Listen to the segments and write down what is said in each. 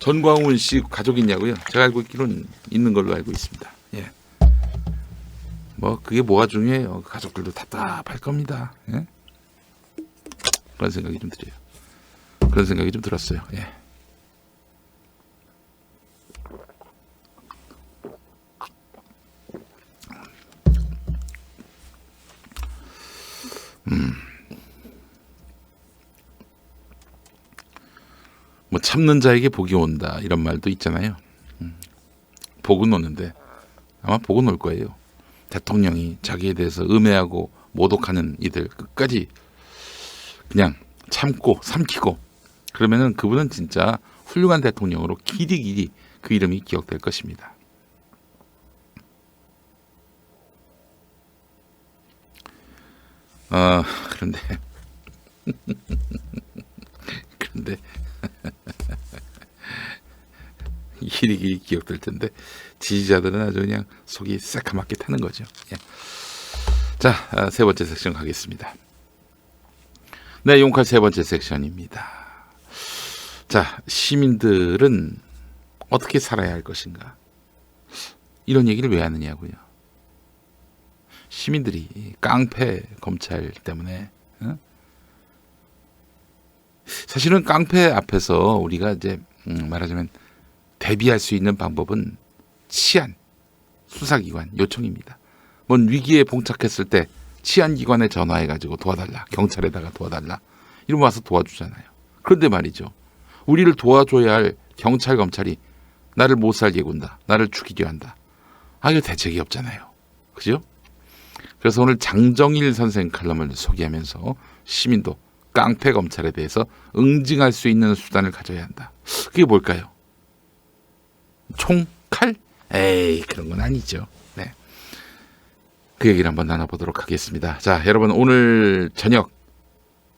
전광훈 씨 가족 있냐고요? 제가 알고 있기로는 있는 걸로 알고 있습니다. 예. 뭐 그게 뭐가 중요해요? 가족들도 답답할 겁니다. 예? 그런 생각이 좀 들어요. 그런 생각이 좀 들었어요. 예. 뭐 참는 자에게 복이 온다 이런 말도 있잖아요. 복은 오는데 아마 복은 올 거예요. 대통령이 자기에 대해서 음해하고 모독하는 이들 끝까지 그냥 참고 삼키고 그러면은 그분은 진짜 훌륭한 대통령으로 길이 그 이름이 기억될 것입니다. 그런데 그런데 길이 기억될 텐데 지지자들은 아주 그냥 속이 새카맣게 타는 거죠. 예. 자, 세 번째 섹션 가겠습니다. 네, 용칼 세 번째 섹션입니다. 자, 시민들은 어떻게 살아야 할 것인가? 이런 얘기를 왜 하느냐고요. 시민들이 깡패 검찰 때문에 사실은 깡패 앞에서 우리가 이제 말하자면 대비할 수 있는 방법은 치안, 수사기관 요청입니다. 뭔 위기에 봉착했을 때 치안기관에 전화해가지고 도와달라, 경찰에다가 도와달라 이러면 와서 도와주잖아요. 그런데 말이죠. 우리를 도와줘야 할 경찰, 검찰이 나를 못 살게 군다, 나를 죽이려 한다. 이거 대책이 없잖아요. 그죠? 그래서 오늘 장정일 선생 칼럼을 소개하면서 시민도 깡패 검찰에 대해서 응징할 수 있는 수단을 가져야 한다. 그게 뭘까요? 총, 칼? 에이, 그런 건 아니죠. 네. 그 얘기를 한번 나눠보도록 하겠습니다. 자, 여러분 오늘 저녁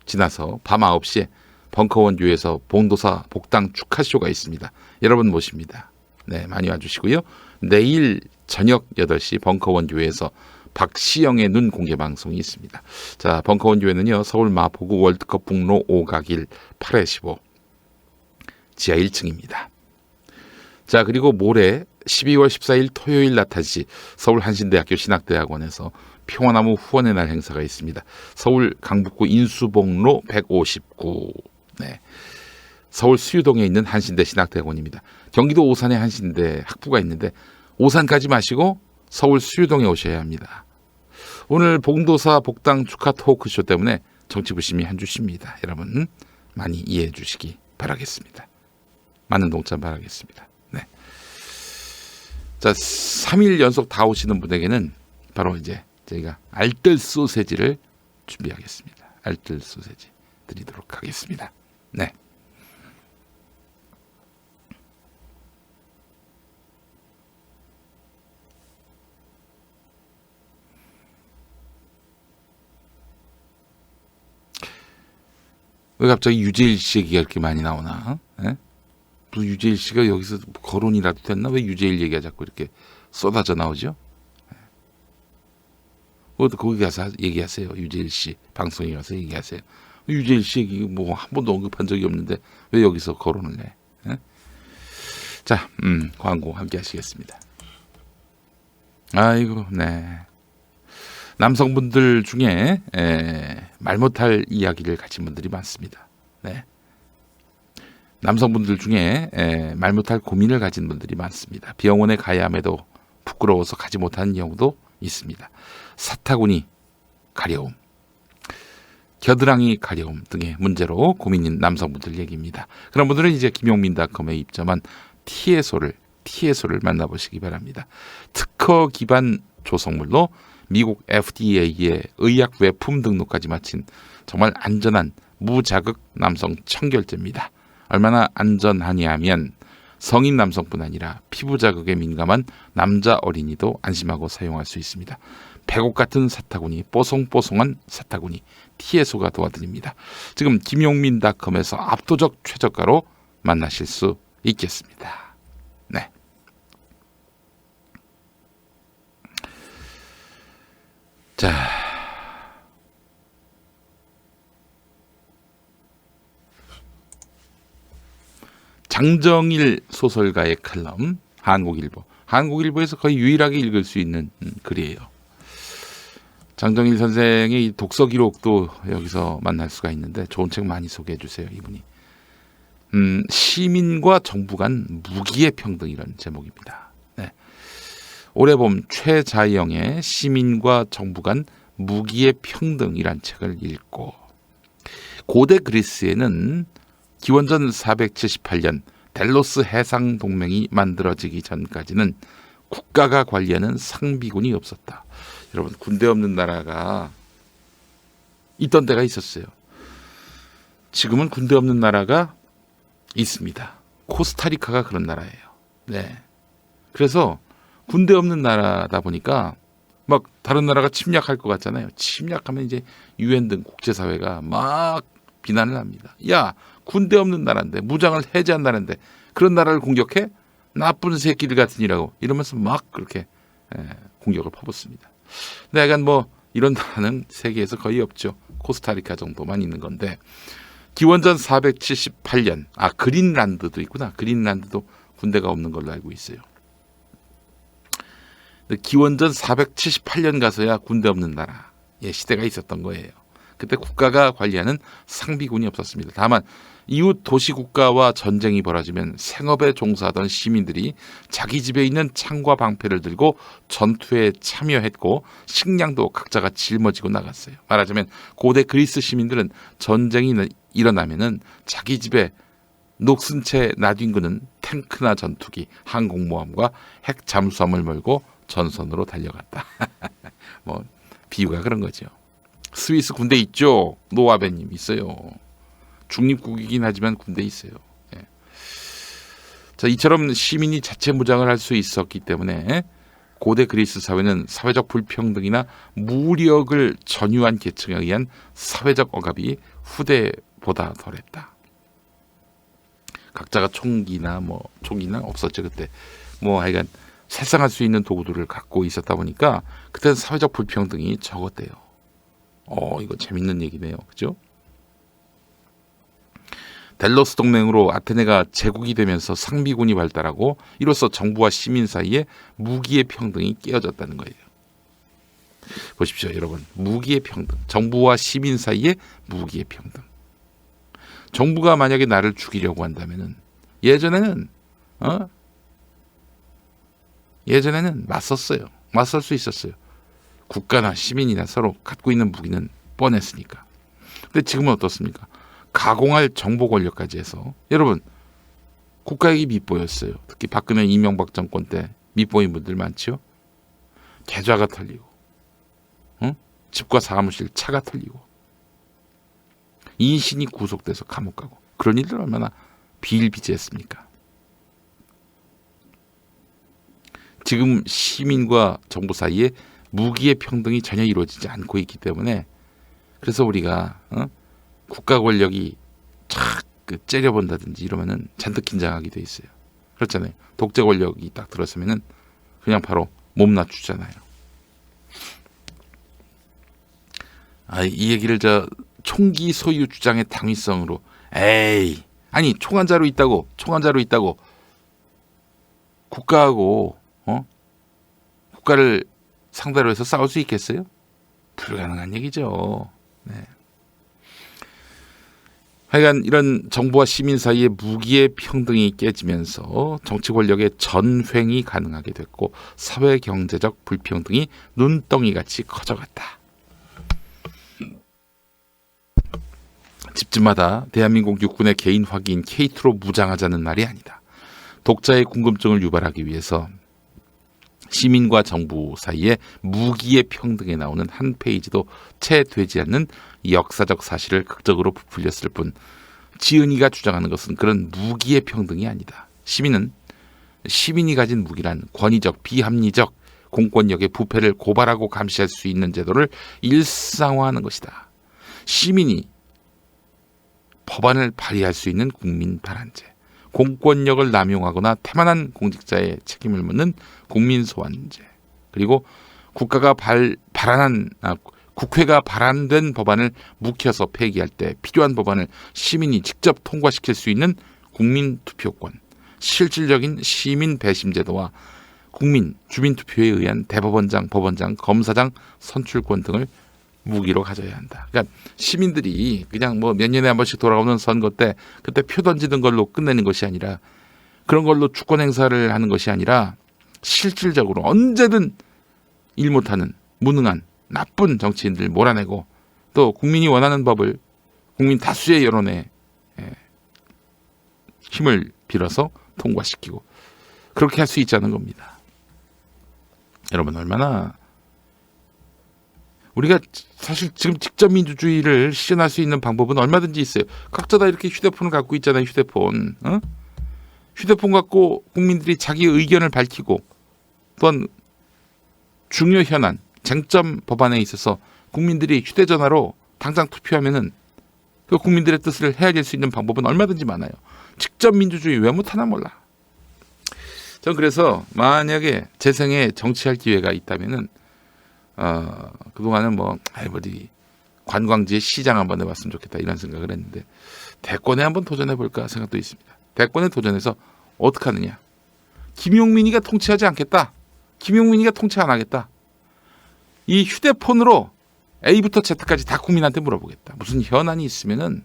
지나서 밤 9시에 벙커원교에서 봉도사 복당 축하쇼가 있습니다. 여러분 모십니다. 네, 많이 와주시고요. 내일 저녁 8시 벙커원교에서 박시영의 눈 공개 방송이 있습니다. 자, 벙커원교회는요 서울 마포구 월드컵 북로 5가길 8-15 지하 1층입니다. 자, 그리고 모레 12월 14일 토요일 낮 1시 서울 한신대학교 신학대학원에서 평화나무 후원의 날 행사가 있습니다. 서울 강북구 인수봉로 159. 네. 서울 수유동에 있는 한신대 신학대학원입니다. 경기도 오산에 한신대 학부가 있는데 오산까지 마시고 서울 수유동에 오셔야 합니다. 오늘 봉도사 복당 축하 토크쇼 때문에 정치부심이 한 주십니다. 여러분 많이 이해해 주시기 바라겠습니다. 많은 동참 바라겠습니다. 네. 자, 3일 연속 다 오시는 분에게는 바로 이제 저희가 알뜰 소세지를 준비하겠습니다. 알뜰 소세지 드리도록 하겠습니다. 네. 왜 갑자기 유재일 씨 얘기가 이렇게 많이 나오나? 예? 또 유재일 씨가 여기서 거론이라도 됐나? 왜 유재일 얘기가 자꾸 이렇게 쏟아져 나오죠? 거기 가서 얘기하세요. 유재일 씨 방송에 가서 얘기하세요. 유재일 씨 얘기 뭐 한 번도 언급한 적이 없는데 왜 여기서 거론을 해? 예? 자, 광고 함께 하시겠습니다. 아이고, 네. 남성분들 중에 말 못할 이야기를 가진 분들이 많습니다. 네. 남성분들 중에 말 못할 고민을 가진 분들이 많습니다. 병원에 가야 함에도 부끄러워서 가지 못하는 경우도 있습니다. 사타구니 가려움, 겨드랑이 가려움 등의 문제로 고민인 남성분들 얘기입니다. 그런 분들은 이제 김용민닷컴에 입점한 티에소를 만나보시기 바랍니다. 특허 기반 조성물로 미국 FDA의 의약 외품 등록까지 마친 정말 안전한 무자극 남성 청결제입니다. 얼마나 안전하냐면 성인 남성뿐 아니라 피부 자극에 민감한 남자 어린이도 안심하고 사용할 수 있습니다. 배곡 같은 사타구니, 뽀송뽀송한 사타구니, 티에소가 도와드립니다. 지금 김용민닷컴에서 압도적 최저가로 만나실 수 있겠습니다. 네. 자, 장정일 소설가의 칼럼 한국일보. 한국일보에서 거의 유일하게 읽을 수 있는 글이에요. 장정일 선생의 이 독서 기록도 여기서 만날 수가 있는데 좋은 책 많이 소개해 주세요. 이분이. 시민과 정부 간 무기의 평등이라는 제목입니다. 네. 올해 봄 최자영의 시민과 정부 간 무기의 평등이란 책을 읽고 고대 그리스에는 기원전 478년 델로스 해상 동맹이 만들어지기 전까지는 국가가 관리하는 상비군이 없었다. 여러분, 군대 없는 나라가 있던 때가 있었어요. 지금은 군대 없는 나라가 있습니다. 코스타리카가 그런 나라예요. 네. 그래서 군대 없는 나라다 보니까 막 다른 나라가 침략할 것 같잖아요. 침략하면 이제 유엔 등 국제사회가 막 비난을 합니다. 야, 군대 없는 나라인데, 무장을 해제한다는데 그런 나라를 공격해? 나쁜 새끼들 같으니라고 이러면서 막 그렇게 공격을 퍼붓습니다. 근데 약간 뭐 이런 나라는 세계에서 거의 없죠. 코스타리카 정도만 있는 건데, 기원전 478년 그린란드도 있구나. 그린란드도 군대가 없는 걸로 알고 있어요. 기원전 478년 가서야 군대 없는 나라의 시대가 있었던 거예요. 그때 국가가 관리하는 상비군이 없었습니다. 다만 이웃 도시국가와 전쟁이 벌어지면 생업에 종사하던 시민들이 자기 집에 있는 창과 방패를 들고 전투에 참여했고 식량도 각자가 짊어지고 나갔어요. 말하자면 고대 그리스 시민들은 전쟁이 일어나면은 자기 집에 녹슨 채 놔둔 그는 탱크나 전투기, 항공모함과 핵 잠수함을 몰고 전선으로 달려갔다. 뭐 비유가 그런 거죠. 스위스 군대 있죠. 노아베님 있어요. 중립국이긴 하지만 군대 있어요. 예. 자, 이처럼 시민이 자체 무장을 할 수 있었기 때문에 고대 그리스 사회는 사회적 불평등이나 무력을 전유한 계층에 의한 사회적 억압이 후대보다 덜했다. 각자가 총기나 없었죠. 그때 하여간 살상할 수 있는 도구들을 갖고 있었다 보니까 그때는 사회적 불평등이 적었대요. 이거 재밌는 얘기네요. 그죠? 델로스 동맹으로 아테네가 제국이 되면서 상비군이 발달하고 이로써 정부와 시민 사이에 무기의 평등이 깨어졌다는 거예요. 보십시오, 여러분. 무기의 평등. 정부와 시민 사이에 무기의 평등. 정부가 만약에 나를 죽이려고 한다면은 예전에는 맞섰어요. 맞설 수 있었어요. 국가나 시민이나 서로 갖고 있는 무기는 뻔했으니까. 근데 지금은 어떻습니까? 가공할 정보 권력까지 해서 여러분, 국가에게 밉보였어요. 특히 박근혜 이명박 정권 때 밉보인 분들 많죠. 계좌가 털리고 집과 사무실 차가 털리고 인신이 구속돼서 감옥 가고 그런 일들 얼마나 비일비재했습니까? 지금 시민과 정부 사이에 무기의 평등이 전혀 이루어지지 않고 있기 때문에 그래서 우리가 국가 권력이 착 째려본다든지 이러면은 잔뜩 긴장하게 돼 있어요. 그렇잖아요. 독재 권력이 딱 들어서면은 그냥 바로 몸 낮추잖아요. 이 얘기를 총기 소유 주장의 당위성으로 아니 총한자루 있다고 국가하고 국가를 상대로 해서 싸울 수 있겠어요? 불가능한 얘기죠. 네. 하여간 이런 정부와 시민 사이의 무기의 평등이 깨지면서 정치 권력의 전횡이 가능하게 됐고 사회 경제적 불평등이 눈덩이같이 커져갔다. 집집마다 대한민국 육군의 개인 화기인 K2로 무장하자는 말이 아니다. 독자의 궁금증을 유발하기 위해서 시민과 정부 사이에 무기의 평등에 나오는 한 페이지도 채 되지 않는 역사적 사실을 극적으로 부풀렸을 뿐 지은이가 주장하는 것은 그런 무기의 평등이 아니다. 시민이 가진 무기란 권위적, 비합리적 공권력의 부패를 고발하고 감시할 수 있는 제도를 일상화하는 것이다. 시민이 법안을 발의할 수 있는 국민 발안제, 공권력을 남용하거나 태만한 공직자의 책임을 묻는 국민 소환제, 그리고 국회가 발안된 법안을 묵혀서 폐기할 때 필요한 법안을 시민이 직접 통과시킬 수 있는 국민 투표권, 실질적인 시민 배심 제도와 국민 주민 투표에 의한 대법원장, 법원장, 검사장 선출권 등을 무기로 가져야 한다. 그러니까 시민들이 그냥 뭐 몇 년에 한 번씩 돌아오는 선거 때 그때 표 던지는 걸로 끝내는 것이 아니라, 그런 걸로 주권 행사를 하는 것이 아니라 실질적으로 언제든 일 못하는 무능한 나쁜 정치인들 몰아내고, 또 국민이 원하는 법을 국민 다수의 여론에 힘을 빌어서 통과시키고, 그렇게 할 수 있자는 겁니다. 여러분, 얼마나 우리가 사실 지금 직접 민주주의를 실현할 수 있는 방법은 얼마든지 있어요. 각자 다 이렇게 휴대폰을 갖고 있잖아요. 휴대폰. 휴대폰 갖고 국민들이 자기 의견을 밝히고, 또한 중요 현안, 쟁점 법안에 있어서 국민들이 휴대전화로 당장 투표하면은 그 국민들의 뜻을 헤아릴 수 있는 방법은 얼마든지 많아요. 직접 민주주의 왜 못하나 몰라. 전 그래서 만약에 제 생에 정치할 기회가 있다면은 그동안은 어디 관광지에 시장 한번 해봤으면 좋겠다 이런 생각을 했는데, 대권에 한번 도전해볼까 생각도 있습니다. 대권에 도전해서 어떻게 하느냐. 김용민이가 통치하지 않겠다. 김용민이가 통치 안 하겠다. 이 휴대폰으로 A부터 Z까지 다 국민한테 물어보겠다. 무슨 현안이 있으면은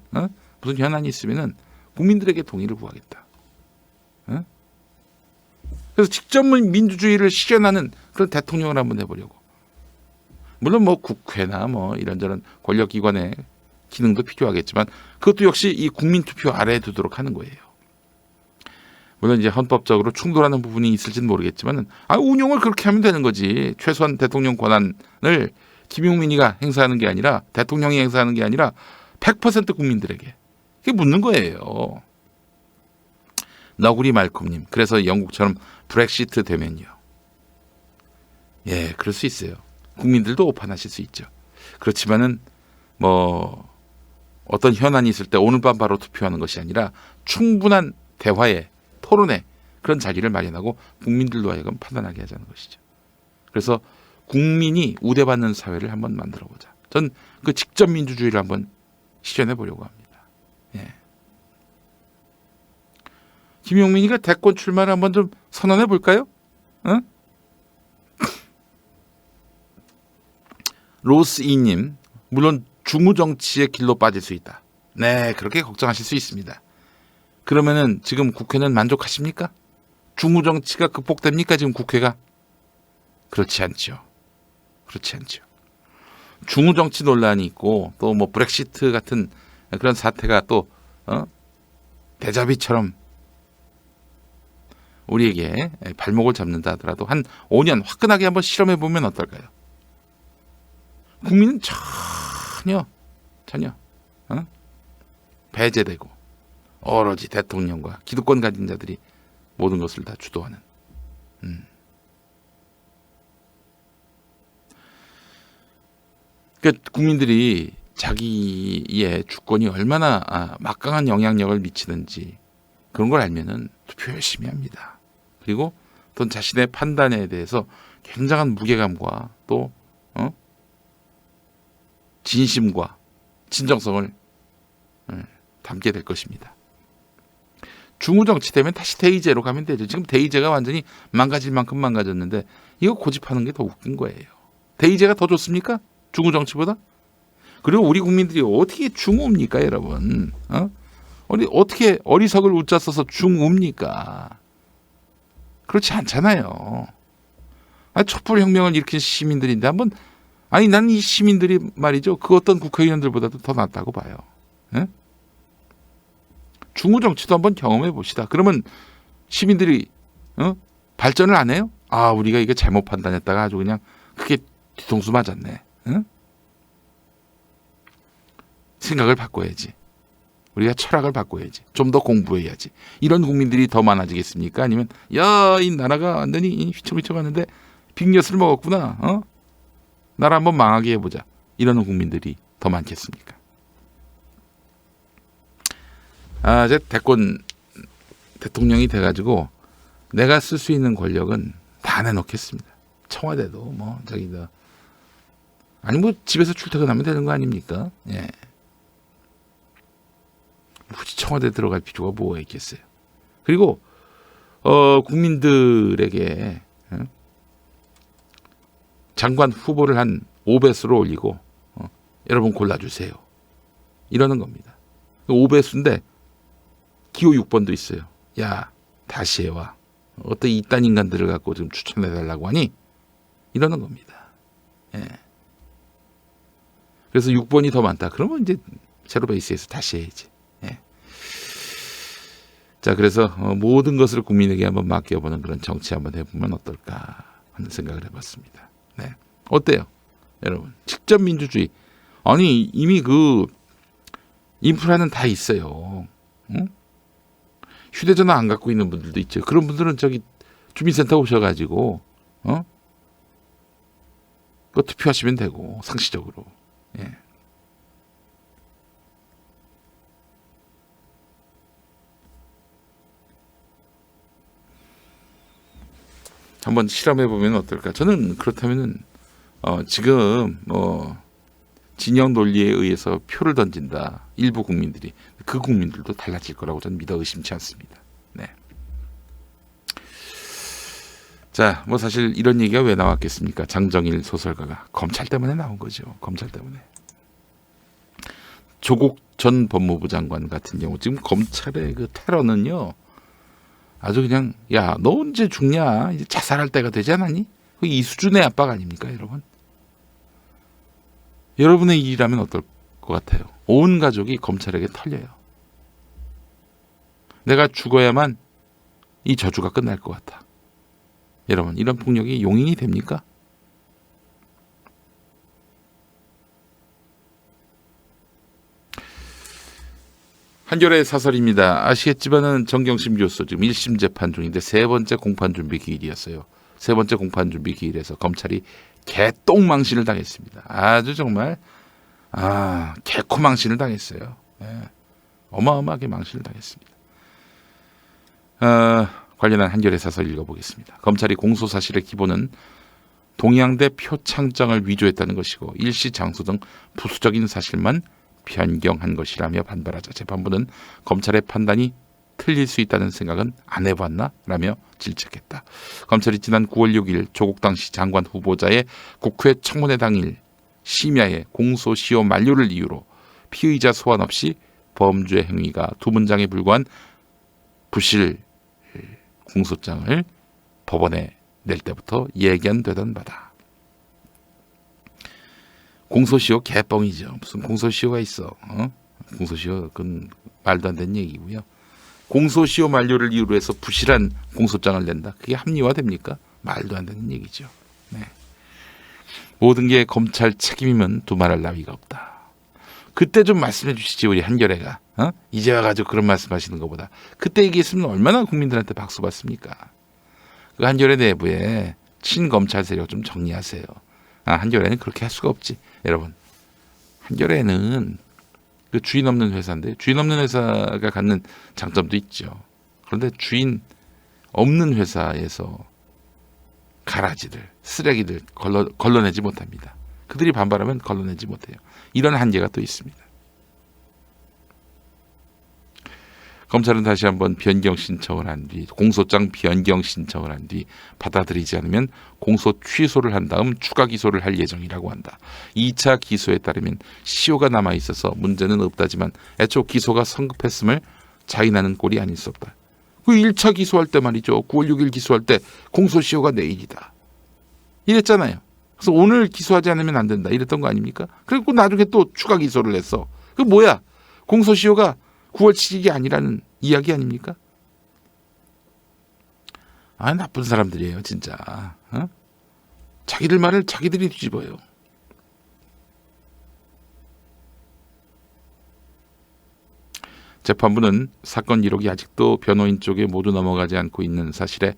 국민들에게 동의를 구하겠다. 그래서 직접 민주주의를 실현하는 그런 대통령을 한번 해보려고. 물론 국회나 이런저런 권력기관의 기능도 필요하겠지만, 그것도 역시 이 국민투표 아래에 두도록 하는 거예요. 물론 이제 헌법적으로 충돌하는 부분이 있을지는 모르겠지만, 운용을 그렇게 하면 되는 거지. 최소한 대통령 권한을 김용민이가 행사하는 게 아니라, 대통령이 행사하는 게 아니라 100% 국민들에게 그게 묻는 거예요. 너구리 말콤님, 그래서 영국처럼 브렉시트 되면요. 예, 그럴 수 있어요. 국민들도 오판하실 수 있죠. 그렇지만은 어떤 현안이 있을 때 오늘 밤 바로 투표하는 것이 아니라 충분한 대화에, 토론에 그런 자리를 마련하고 국민들로 하여금 판단하게 하자는 것이죠. 그래서 국민이 우대받는 사회를 한번 만들어보자. 전 그 직접 민주주의를 한번 실현해 보려고 합니다. 예. 김용민이가 대권 출마를 한번 좀 선언해 볼까요? 로스이님, 물론 중우정치의 길로 빠질 수 있다. 네, 그렇게 걱정하실 수 있습니다. 그러면은 지금 국회는 만족하십니까? 중우정치가 극복됩니까? 지금 국회가? 그렇지 않죠. 중우정치 논란이 있고, 또 브렉시트 같은 그런 사태가 또 대자비처럼 우리에게 발목을 잡는다 하더라도 한 5년 화끈하게 한번 실험해 보면 어떨까요? 국민은 전혀 배제되고 오로지 대통령과 기득권 가진 자들이 모든 것을 다 주도하는. 그러니까 국민들이 자기의 주권이 얼마나 막강한 영향력을 미치는지 그런 걸 알면은 투표 열심히 합니다. 그리고 또 자신의 판단에 대해서 굉장한 무게감과 또 진심과 진정성을 담게 될 것입니다. 중우정치 되면 다시 대의제로 가면 되죠. 지금 대의제가 완전히 망가질 만큼 망가졌는데 이거 고집하는 게 더 웃긴 거예요. 대의제가 더 좋습니까? 중우정치보다? 그리고 우리 국민들이 어떻게 중우입니까, 여러분? 어떻게 어리석을 우자 써서 중우입니까? 그렇지 않잖아요. 촛불혁명을 일으킨 시민들인데 나는 이 시민들이 말이죠. 그 어떤 국회의원들보다도 더 낫다고 봐요. 예? 중우정치도 한번 경험해 봅시다. 그러면 시민들이 발전을 안 해요? 우리가 이게 잘못 판단했다가 아주 그냥 크게 뒤통수 맞았네. 생각을 바꿔야지. 우리가 철학을 바꿔야지. 좀 더 공부해야지. 이런 국민들이 더 많아지겠습니까? 아니면 이 나라가 완전히 휘청휘청 하는데 빅엿을 먹었구나. 나라 한번 망하게 해보자. 이러는 국민들이 더 많겠습니까? 이제 대통령이 돼가지고 내가 쓸 수 있는 권력은 다 내놓겠습니다. 청와대도 집에서 출퇴근하면 되는 거 아닙니까? 예. 굳이 청와대 들어갈 필요가 뭐가 있겠어요. 그리고 국민들에게 장관 후보를 한 5배수로 올리고 여러분 골라주세요. 이러는 겁니다. 5배수인데 기호 6번도 있어요. 야, 다시 해와. 어떤 이딴 인간들을 갖고 지금 추천해달라고 하니? 이러는 겁니다. 예. 그래서 6번이 더 많다. 그러면 이제 제로 베이스에서 다시 해야지. 예. 자, 그래서 모든 것을 국민에게 한번 맡겨보는 그런 정치 한번 해보면 어떨까 하는 생각을 해봤습니다. 네. 어때요? 여러분, 직접 민주주의. 아니, 이미 그 인프라는 다 있어요. 응? 휴대전화 안 갖고 있는 분들도 있죠. 그런 분들은 저기 주민센터 오셔가지고 그 투표하시면 되고 상시적으로. 예. 한번 실험해 보면 어떨까? 저는 그렇다면은 지금 진영 논리에 의해서 표를 던진다. 일부 국민들이 그 국민들도 달라질 거라고 저는 믿어 의심치 않습니다. 네. 자, 뭐 사실 이런 얘기가 왜 나왔겠습니까? 장정일 소설가가 검찰 때문에 나온 거죠. 검찰 때문에. 조국 전 법무부 장관 같은 경우 지금 검찰의 그 테러는요. 아주 그냥 야, 너 언제 죽냐? 이제 자살할 때가 되지 않았니? 이 수준의 압박 아닙니까, 여러분? 여러분의 일이라면 어떨 것 같아요? 온 가족이 검찰에게 털려요. 내가 죽어야만 이 저주가 끝날 것 같아. 여러분, 이런 폭력이 용인이 됩니까? 한겨레 사설입니다. 아시겠지만은 정경심 교수 지금 1심 재판 중인데 세 번째 공판 준비 기일이었어요. 세 번째 공판 준비 기일에서 검찰이 개똥망신을 당했습니다. 아주 정말 개코망신을 당했어요. 예. 어마어마하게 망신을 당했습니다. 관련한 한겨레 사설 읽어보겠습니다. 검찰이 공소 사실의 기본은 동양대 표창장을 위조했다는 것이고 일시 장소 등 부수적인 사실만 변경한 것이라며 반발하자 재판부는 검찰의 판단이 틀릴 수 있다는 생각은 안 해봤나? 라며 질책했다. 검찰이 지난 9월 6일 조국 당시 장관 후보자의 국회 청문회 당일 심야에 공소시효 만료를 이유로 피의자 소환 없이 범죄 행위가 두 문장에 불과한 부실 공소장을 법원에 낼 때부터 예견되던 바다. 공소시효 개뻥이죠. 무슨 공소시효가 있어. 공소시효 그건 말도 안 되는 얘기고요. 공소시효 만료를 이유로 해서 부실한 공소장을 낸다. 그게 합리화됩니까? 말도 안 되는 얘기죠. 네. 모든 게 검찰 책임이면 두말할 나위가 없다. 그때 좀 말씀해 주시지 우리 한겨레가. 이제 와가지고 그런 말씀하시는 것보다 그때 얘기했으면 얼마나 국민들한테 박수 받습니까? 그 한겨레 내부에 친검찰 세력 좀 정리하세요. 한겨레는 그렇게 할 수가 없지. 여러분, 한겨레는 그 주인 없는 회사인데 주인 없는 회사가 갖는 장점도 있죠. 그런데 주인 없는 회사에서 가라지들, 쓰레기들 걸러내지 못합니다. 그들이 반발하면 걸러내지 못해요. 이런 한계가 또 있습니다. 검찰은 다시 한번 변경 신청을 한 뒤 공소장 변경 신청을 한 뒤 받아들이지 않으면 공소 취소를 한 다음 추가 기소를 할 예정이라고 한다. 2차 기소에 따르면 시효가 남아있어서 문제는 없다지만 애초 기소가 성급했음을 자인하는 꼴이 아닐 수 없다. 그 1차 기소할 때 말이죠. 9월 6일 기소할 때 공소시효가 내일이다. 이랬잖아요. 그래서 오늘 기소하지 않으면 안 된다. 이랬던 거 아닙니까? 그리고 나중에 또 추가 기소를 했어. 그 뭐야? 공소시효가 9월 7일이 아니라는 이야기 아닙니까? 나쁜 사람들이에요, 진짜. 자기들 말을 자기들이 뒤집어요. 재판부는 사건 기록이 아직도 변호인 쪽에 모두 넘어가지 않고 있는 사실에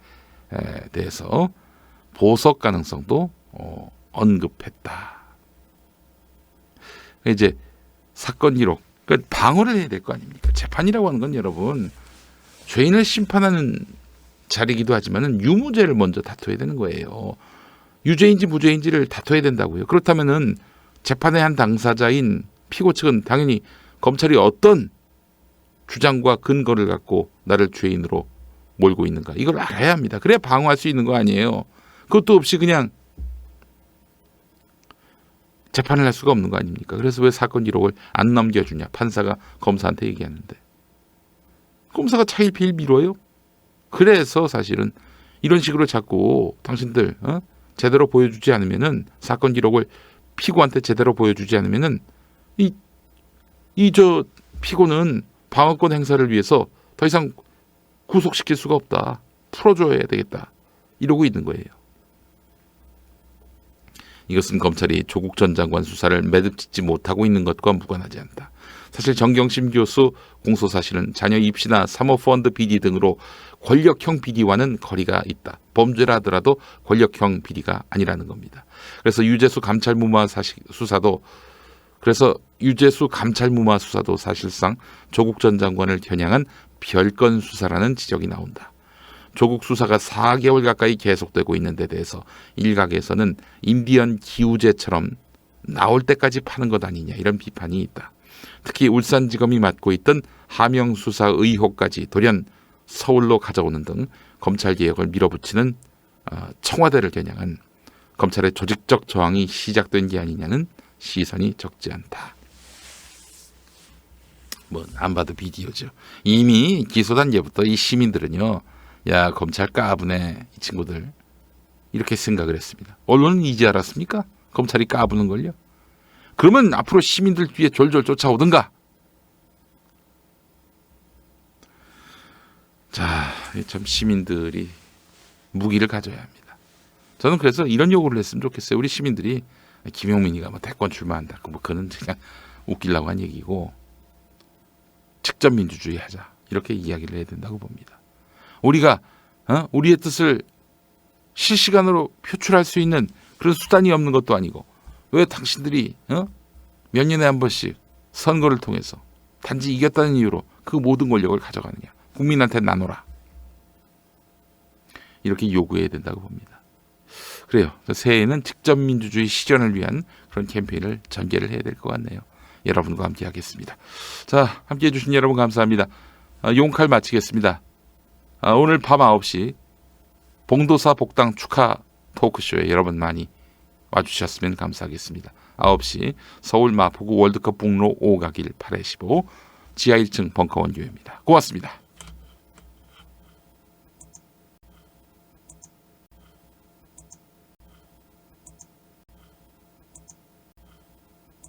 대해서 보석 가능성도 언급했다. 이제 사건 기록, 그러니까 방어를 해야 될 거 아닙니까? 재판이라고 하는 건 여러분 죄인을 심판하는 자리이기도 하지만은 유무죄를 먼저 다퉈야 되는 거예요. 유죄인지 무죄인지를 다퉈야 된다고요. 그렇다면은 재판의 한 당사자인 피고 측은 당연히 검찰이 어떤 주장과 근거를 갖고 나를 죄인으로 몰고 있는가. 이걸 알아야 합니다. 그래야 방어할 수 있는 거 아니에요. 그것도 없이 그냥 재판을 할 수가 없는 거 아닙니까? 그래서 왜 사건 기록을 안 넘겨주냐. 판사가 검사한테 얘기하는데. 검사가 차일피일 미뤄요. 그래서 사실은 이런 식으로 자꾸 당신들 제대로 보여주지 않으면은 사건 기록을 피고한테 제대로 보여주지 않으면은 이 저 피고는 방어권 행사를 위해서 더 이상 구속시킬 수가 없다. 풀어줘야 되겠다. 이러고 있는 거예요. 이것은 검찰이 조국 전 장관 수사를 매듭짓지 못하고 있는 것과 무관하지 않다. 사실 정경심 교수 공소 사실은 자녀 입시나 사모펀드 비리 등으로 권력형 비리와는 거리가 있다. 범죄라 하더라도 권력형 비리가 아니라는 겁니다. 그래서 유재수 감찰 무마 수사도 사실상 조국 전 장관을 겨냥한 별건 수사라는 지적이 나온다. 조국 수사가 4개월 가까이 계속되고 있는 데 대해서 일각에서는 인디언 기우제처럼 나올 때까지 파는 것 아니냐 이런 비판이 있다. 특히 울산지검이 맡고 있던 하명 수사 의혹까지 돌연 서울로 가져오는 등 검찰개혁을 밀어붙이는 청와대를 겨냥한 검찰의 조직적 저항이 시작된 게 아니냐는 시선이 적지 않다. 안 봐도 비디오죠. 이미 기소 단계부터 이 시민들은요. 야 검찰 까부네 이 친구들 이렇게 생각을 했습니다. 언론은 이제 알았습니까? 검찰이 까부는 걸요. 그러면 앞으로 시민들 뒤에 졸졸 쫓아오든가. 자, 참 시민들이 무기를 가져야 합니다. 저는 그래서 이런 요구를 했으면 좋겠어요. 우리 시민들이 김용민이가 대권 출마한다. 그는 그냥 웃기려고 한 얘기고 직접 민주주의 하자. 이렇게 이야기를 해야 된다고 봅니다. 우리가 우리의 뜻을 실시간으로 표출할 수 있는 그런 수단이 없는 것도 아니고 왜 당신들이 몇 년에 한 번씩 선거를 통해서 단지 이겼다는 이유로 그 모든 권력을 가져가느냐. 국민한테 나눠라. 이렇게 요구해야 된다고 봅니다. 그래요. 새해에는 직접 민주주의 실현을 위한 그런 캠페인을 전개를 해야 될 것 같네요. 여러분과 함께 하겠습니다. 자, 함께해 주신 여러분 감사합니다. 용칼 마치겠습니다. 오늘 밤 9시 봉도사 복당 축하 토크쇼에 여러분 많이 와주셨으면 감사하겠습니다. 9시 서울 마포구 월드컵 북로 5가길 8-15 지하 1층 벙커원 교회입니다. 고맙습니다.